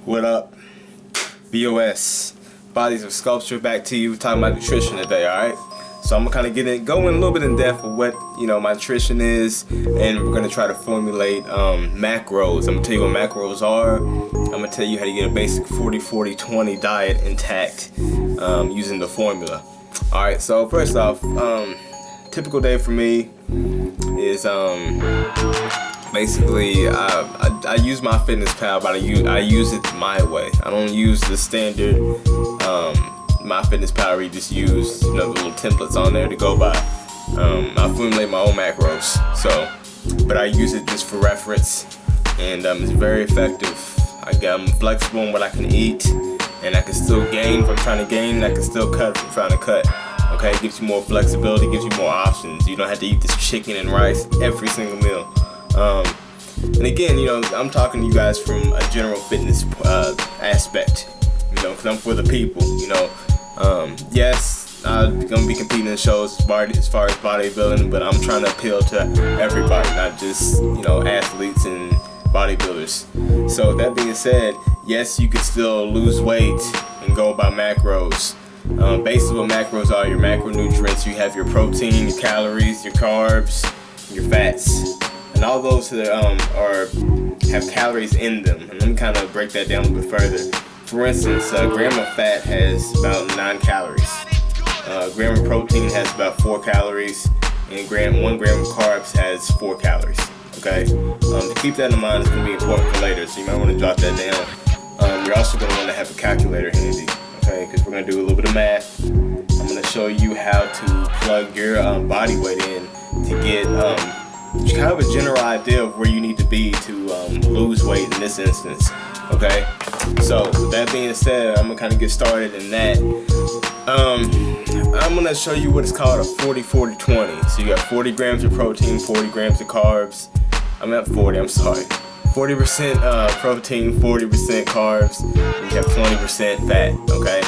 What up? BOS. Bodies of Sculpture, back to you. We're talking about nutrition today, alright? So I'm gonna kind of going a little bit in depth of what my nutrition is, and we're gonna try to formulate macros. I'm gonna tell you what macros are. I'm gonna tell you how to get a basic 40-40-20 diet intact using the formula. Alright, so first off, typical day for me is basically I use my fitness pal, but I use it my way. I don't use the standard my fitness pal. We just use the little templates on there to go by. I formulate my own macros, but I use it just for reference, and it's very effective. I'm flexible in what I can eat, and I can still gain if I'm trying to gain, and I can still cut if I'm trying to cut. Okay, it gives you more flexibility, gives you more options. You don't have to eat this chicken and rice every single meal. And again, I'm talking to you guys from a general fitness aspect, because I'm for the people. Yes, I'm gonna be competing in shows as far as bodybuilding, but I'm trying to appeal to everybody, not just athletes and bodybuilders. So that being said, yes, you can still lose weight and go by macros. Basically what macros are: your macronutrients. You have your protein, your calories, your carbs, your fats, and all those that have calories in them. And let me kind of break that down a bit further. For instance, a gram of fat has about 9 calories. A gram of protein has about 4 calories, and 1 gram of carbs has 4 calories. Okay, to keep that in mind, it's going to be important for later, so you might want to jot that down. You're also going to want to have a calculator handy, okay, because we're going to do a little bit of math. I'm going to show you how to plug your body weight in to get kind of a general idea of where you need to be to lose weight in this instance. Okay, so with that being said, I'm gonna kind of get started in that. I'm gonna show you what is called a 40-40-20. So you got 40 grams of protein, 40 grams of carbs. I'm at 40, I'm sorry. 40% protein, 40% carbs, and you have 20% fat, okay?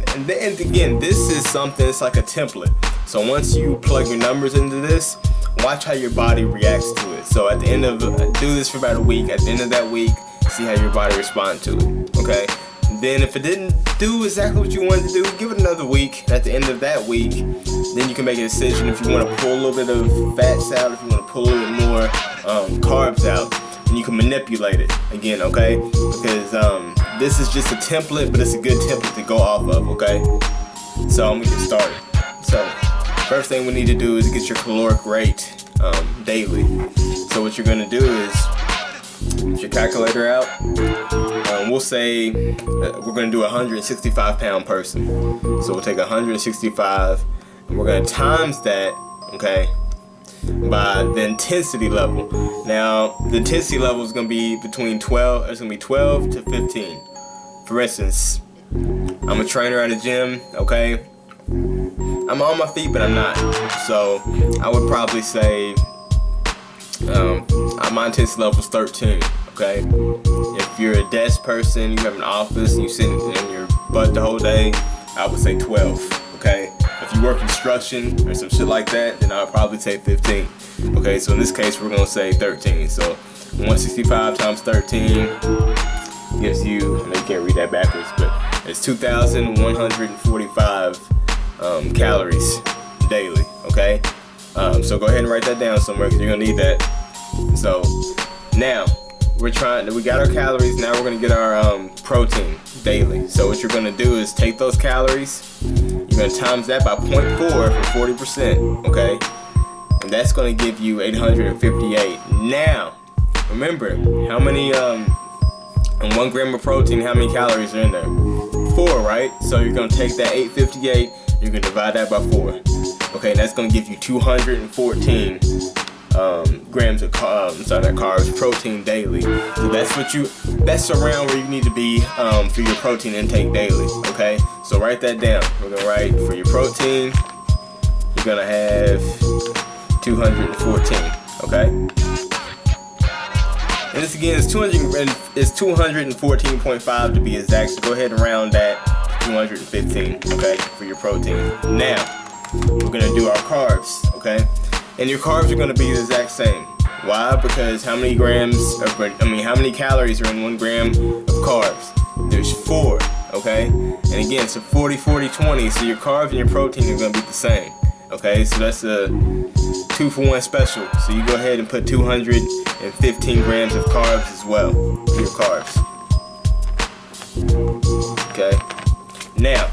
And again, this is something, it's like a template. So once you plug your numbers into this, watch how your body reacts to it. So at the end of, do this for about a week. At the end of that week, see how your body responds to it, okay? Then if it didn't do exactly what you wanted to do, give it another week. At the end of that week, then you can make a decision if you want to pull a little bit of fats out, if you want to pull a little bit more carbs out, and you can manipulate it again, okay? Because this is just a template, but it's a good template to go off of, okay? So I'm gonna get started. So first thing we need to do is get your caloric rate daily. So what you're gonna do is get your calculator out. We'll say we're gonna do a 165 pound person. So we'll take 165 and we're gonna times that, okay, by the intensity level. Now the intensity level is gonna be between 12. It's gonna be 12 to 15. For instance, I'm a trainer at a gym, okay. I'm on my feet, but I'm not. So I would probably say my intensity level is 13, okay? If you're a desk person, you have an office, and you sit in your butt the whole day, I would say 12, okay? If you work construction or some shit like that, then I would probably say 15, okay? So in this case, we're gonna say 13. So 165 times 13 gives you, I know you can't read that backwards, but it's 2,145 calories daily, okay? So go ahead and write that down somewhere because you're gonna need that. So now we got our calories. Now we're gonna get our protein daily. So what you're gonna do is take those calories, you're gonna times that by 0.4 for 40%, okay? And that's gonna give you 858. Now remember how many in 1 gram of protein, how many calories are in there? 4, right? So you're gonna take that 858, you're gonna divide that by 4. Okay, and that's gonna give you 214 grams of carbs, protein daily. So that's around where you need to be for your protein intake daily. Okay, so write that down. We're gonna write for your protein, you're gonna have 214. Okay. And this again is 214.5 to be exact. So go ahead and round that to 215, okay, for your protein. Now, we're gonna do our carbs, okay? And your carbs are gonna be the exact same. Why? Because how many calories are in 1 gram of carbs? There's 4, okay? And again, so 40, 40, 20, so your carbs and your protein are gonna be the same, okay? So that's a 2-for-1 special. So you go ahead and put 215 grams of carbs as well for your carbs, okay? Now,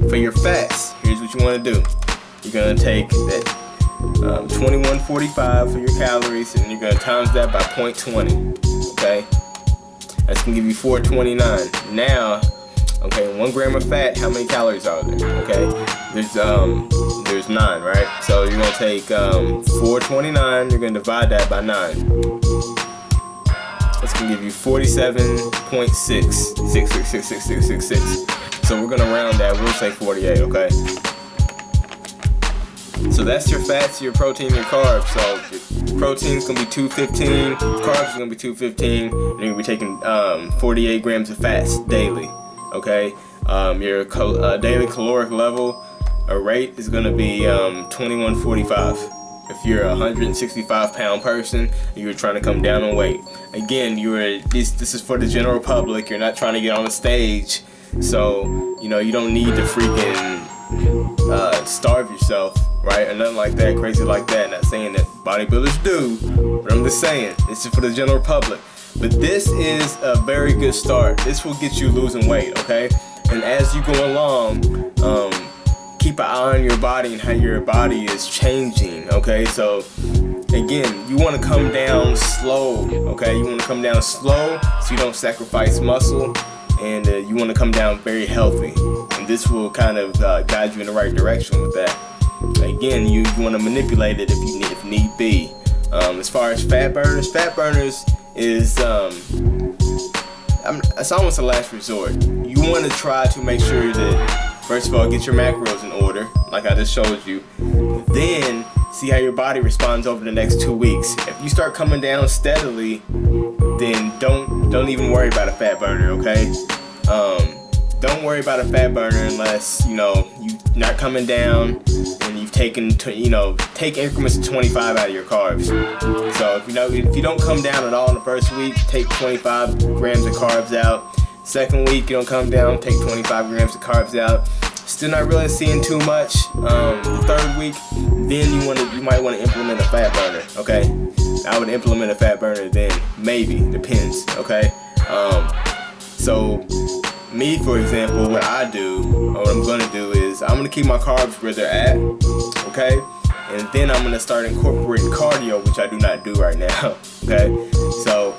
for your fats, here's what you wanna do. You're gonna take that 2145 for your calories, and you're gonna times that by 0.20, okay? That's gonna give you 429. Now, okay, 1 gram of fat, how many calories are there? Okay, there's 9, right? So you're gonna take 429. You're gonna divide that by 9. That's gonna give you 47.6666666. So we're gonna round that. We'll say 48. Okay. So that's your fats, your protein, your carbs. So your protein's gonna be 215, carbs are gonna be 215, and you're gonna be taking 48 grams of fats daily. Okay, your daily caloric level or rate is gonna be 2145. If you're a 165-pound person and you're trying to come down on weight, again, this is for the general public. You're not trying to get on the stage, so you don't need to freaking starve yourself, right, or nothing like that, crazy like that. Not saying that bodybuilders do, but I'm just saying this is for the general public. But this is a very good start. This will get you losing weight, okay? And as you go along, keep an eye on your body and how your body is changing, okay? So again, you want to come down slow, okay? You want to come down slow so you don't sacrifice muscle, and you want to come down very healthy. And this will kind of guide you in the right direction with that. Again, you want to manipulate it if need be. As far as fat burners is it's almost a last resort. You want to try to make sure that, first of all, get your macros in order, like I just showed you. Then see how your body responds over the next 2 weeks. If you start coming down steadily, then don't even worry about a fat burner, okay? Don't worry about a fat burner unless you're not coming down and you've taken take increments of 25 out of your carbs. So if you don't come down at all in the first week, take 25 grams of carbs out. Second week you don't come down, take 25 grams of carbs out. Still not really seeing too much. The third week, then you might want to implement a fat burner. Okay, I would implement a fat burner then, maybe, depends. Okay, so me, for example, what I do, or what I'm gonna do is I'm gonna keep my carbs where they're at. Okay, and then I'm gonna start incorporating cardio, which I do not do right now. Okay, so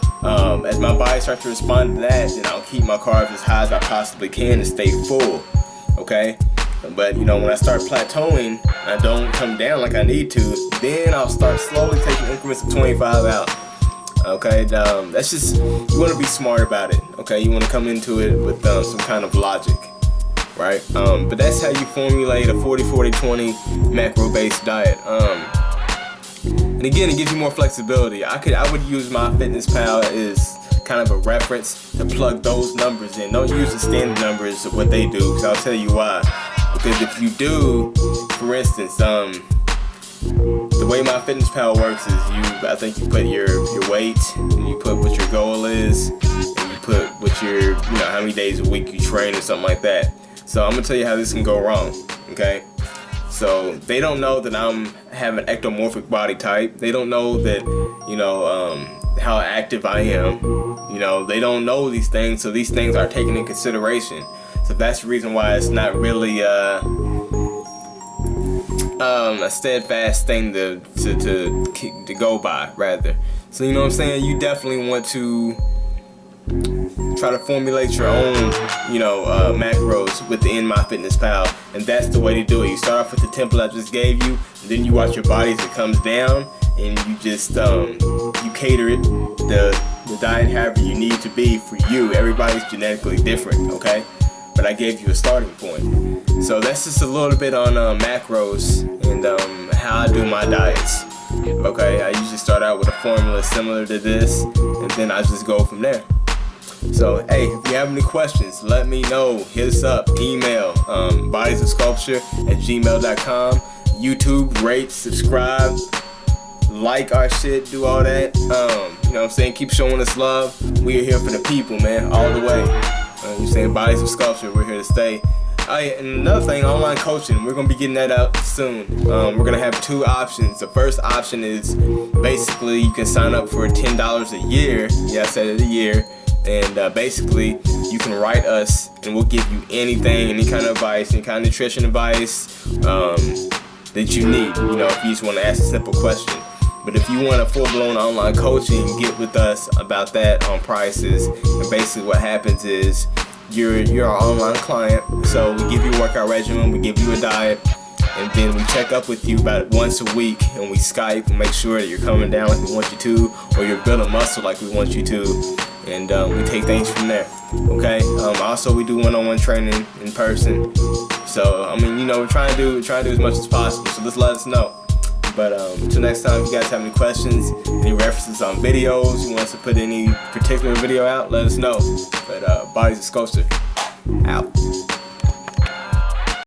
as my body starts to respond to that, then I'll keep my carbs as high as I possibly can to stay full. Okay, but when I start plateauing, I don't come down like I need to, then I'll start slowly taking increments of 25 out. Okay, that's just, you want to be smart about it. Okay, you want to come into it with some kind of logic, right? But that's how you formulate a 40-40-20 macro-based diet. And again, it gives you more flexibility. I would use MyFitnessPal as kind of a reference to plug those numbers in. Don't use the standard numbers of what they do, because I'll tell you why. Because if you do, for instance, the way MyFitnessPal works is I think you put your weight, and you put what your goal is, and you put what your, how many days a week you train or something like that. So I'm gonna tell you how this can go wrong, okay? So they don't know that I'm have an ectomorphic body type. They don't know that, how active I am. They don't know these things, so these things are taken in consideration. So that's the reason why it's not really a steadfast thing to go by, rather. So you know what I'm saying? You definitely want to try to formulate your own, macros within MyFitnessPal, and that's the way to do it. You start off with the template I just gave you, and then you watch your body as it comes down, and you just you cater it the diet however you need to be for you. Everybody's genetically different, okay? But I gave you a starting point. So that's just a little bit on macros and how I do my diets. Okay, I usually start out with a formula similar to this, and then I just go from there. So hey, if you have any questions, let me know. Hit us up, email bodiesofsculpture@gmail.com. YouTube, rate, subscribe, like our shit, do all that. You know what I'm saying? Keep showing us love. We are here for the people, man, all the way. You know what I'm saying? Bodies of Sculpture, we're here to stay. Oh yeah, and another thing, online coaching. We're gonna be getting that out soon. We're gonna have 2 options. The first option is basically you can sign up for $10 a year. Yeah, I said it, a year. And basically you can write us and we'll give you anything, any kind of advice, any kind of nutrition advice that you need. You know, if you just want to ask a simple question. But if you want a full-blown online coaching, get with us about that on prices. And basically what happens is you're our online client, so we give you a workout regimen, we give you a diet, and then we check up with you about once a week, and we Skype and make sure that you're coming down like we want you to, or you're building muscle like we want you to, and we take things from there. Okay. Also, we do one-on-one training in person. So I mean, you know, we're trying to do as much as possible. So just let us know. But until next time, if you guys have any questions, any references on videos, you want us to put any particular video out, let us know. But Bodies of Sculpture, out.